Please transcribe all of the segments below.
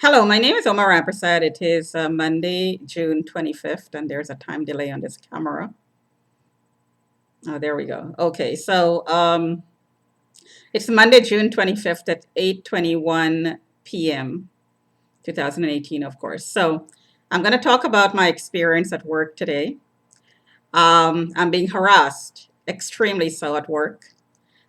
Hello, my name is Omar Rampersad. It is Monday, June 25th, and there's a time delay on this camera. Oh, there we go. Okay, so it's Monday, June 25th at 8:21 p.m., 2018, of course. So I'm going to talk about my experience at work today. I'm being harassed, extremely so at work.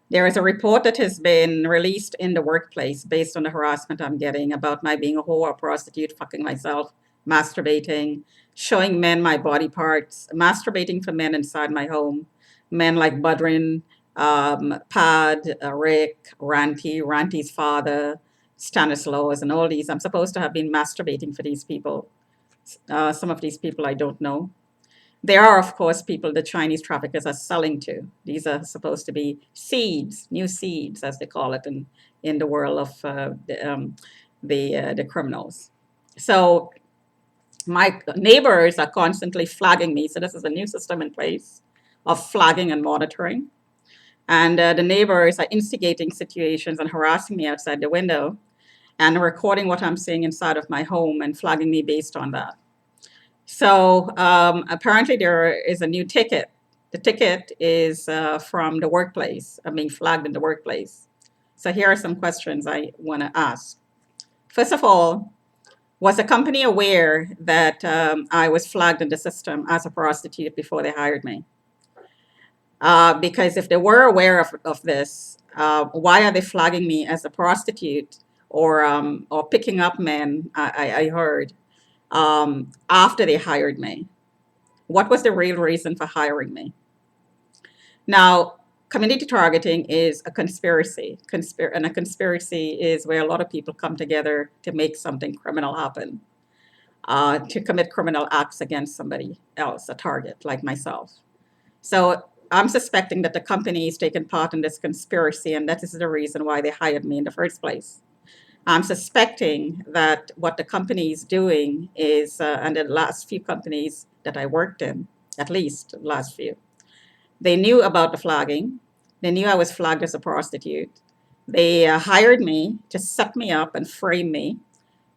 There is a report that has been released in the workplace based on the harassment I'm getting about my being a whore, a prostitute, fucking myself, masturbating, showing men my body parts, masturbating for men inside my home, men like Budrin, Pad, Rick, Ranty's father, Stanislaus, and all these. I'm supposed to have been masturbating for these people. Some of these people I don't know. There are, of course, people the Chinese traffickers are selling to. These are supposed to be seeds, new seeds, as they call it in the world of the criminals. So my neighbors are constantly flagging me. So this is a new system in place of flagging and monitoring. And the neighbors are instigating situations and harassing me outside the window and recording what I'm saying inside of my home and flagging me based on that. So apparently there is a new ticket. The ticket is from the workplace. I'm being flagged in the workplace. So here are some questions I want to ask. First of all, was the company aware that I was flagged in the system as a prostitute before they hired me? Because if they were aware of this, why are they flagging me as a prostitute or picking up men? I heard after they hired me. What was the real reason for hiring me? Now, community targeting is a conspiracy. And a conspiracy is where a lot of people come together to make something criminal happen, to commit criminal acts against somebody else, a target like myself. So I'm suspecting that the company is taking part in this conspiracy, and that is the reason why they hired me in the first place. I'm suspecting that what the company is doing is, and the last few companies that I worked in, at least the last few, they knew about the flagging. They knew I was flagged as a prostitute. They hired me to set me up and frame me,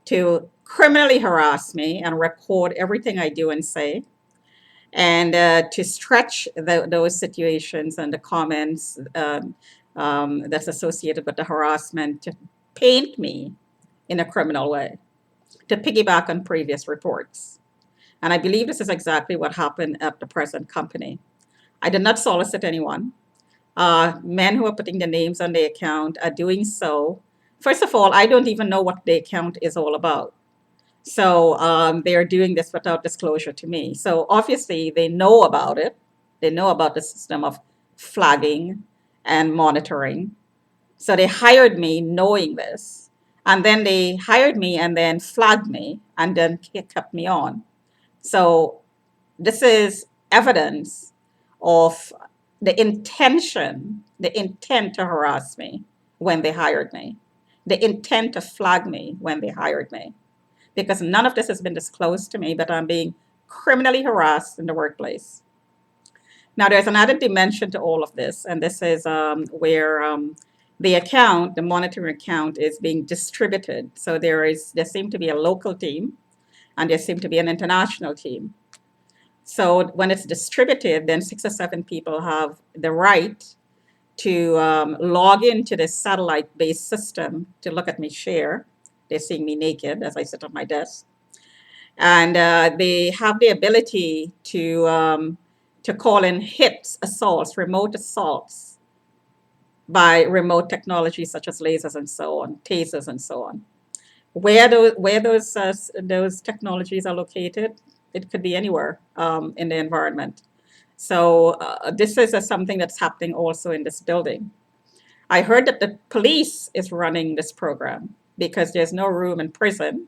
to criminally harass me and record everything I do and say, and to stretch those situations and the comments that's associated with the harassment to paint me in a criminal way, to piggyback on previous reports. And I believe this is exactly what happened at the present company. I did not solicit anyone. Men who are putting their names on the account are doing so. First of all, I don't even know what the account is all about. So they are doing this without disclosure to me. So obviously they know about it. They know about the system of flagging and monitoring. So they hired me knowing this. And then they hired me and then flagged me and then kept me on. So this is evidence of the intent to harass me when they hired me, the intent to flag me when they hired me, because none of this has been disclosed to me that I'm being criminally harassed in the workplace. Now, there's another dimension to all of this, and this is where the monitoring account, is being distributed. So there seem to be a local team, and there seem to be an international team. So when it's distributed, then 6 or 7 people have the right to log into this satellite-based system to look at me share. They're seeing me naked as I sit at my desk, and they have the ability to call in hits, assaults, remote assaults by remote technologies such as lasers and so on, tasers and so on. Where those technologies are located, it could be anywhere in the environment. So this is something that's happening also in this building. I heard that the police is running this program because there's no room in prison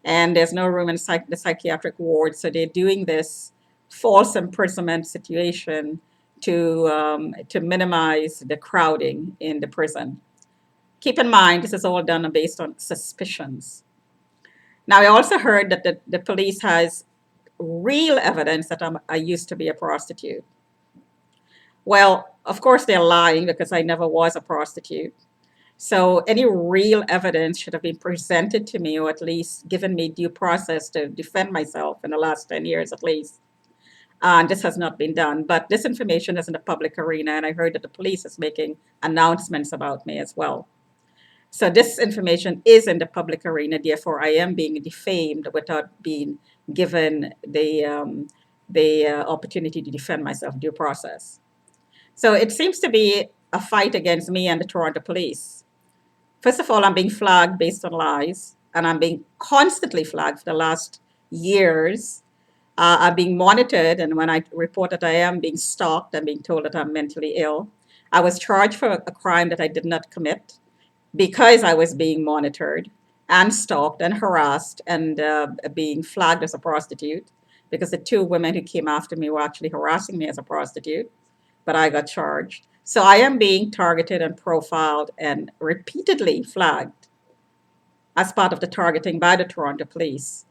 and there's no room in the psychiatric ward. So they're doing this false imprisonment situation to minimize the crowding in the prison. Keep in mind, this is all done based on suspicions. Now, I also heard that the police has real evidence that I used to be a prostitute. Well, of course, they're lying because I never was a prostitute. So any real evidence should have been presented to me, or at least given me due process to defend myself in the last 10 years at least. And this has not been done. But this information is in the public arena, and I heard that the police is making announcements about me as well. So this information is in the public arena. Therefore, I am being defamed without being given the opportunity to defend myself, due process. So it seems to be a fight against me and the Toronto police. First of all, I'm being flagged based on lies, and I'm being constantly flagged for the last years. I'm being monitored, and when I report that I am being stalked, I'm being told that I'm mentally ill. I was charged for a crime that I did not commit because I was being monitored and stalked and harassed and being flagged as a prostitute, because the two women who came after me were actually harassing me as a prostitute, but I got charged. So I am being targeted and profiled and repeatedly flagged as part of the targeting by the Toronto police.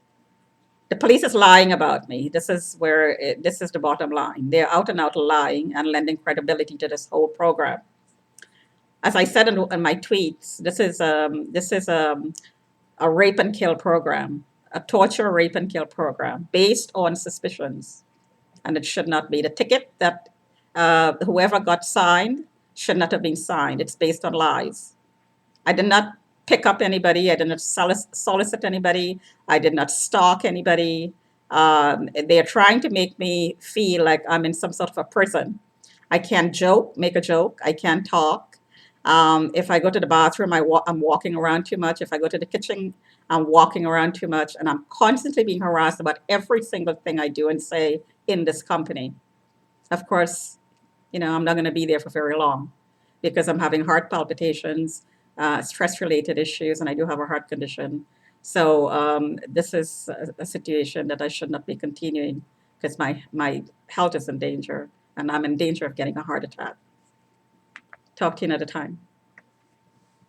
The police is lying about me. This is the bottom line. They're out and out lying and lending credibility to this whole program. As I said in my tweets, this is a rape and kill program, a torture, rape and kill program based on suspicions, and it should not be. The ticket that whoever got signed should not have been signed. It's based on lies. I did not pick up anybody. I did not solicit anybody. I did not stalk anybody. They're trying to make me feel like I'm in some sort of a prison. I can't make a joke. I can't talk. If I go to the bathroom, I'm walking around too much. If I go to the kitchen, I'm walking around too much. And I'm constantly being harassed about every single thing I do and say in this company. Of course, I'm not going to be there for very long because I'm having heart palpitations, stress related issues, and I do have a heart condition. So this is a situation that I should not be continuing because my health is in danger and I'm in danger of getting a heart attack. Talk to you another time.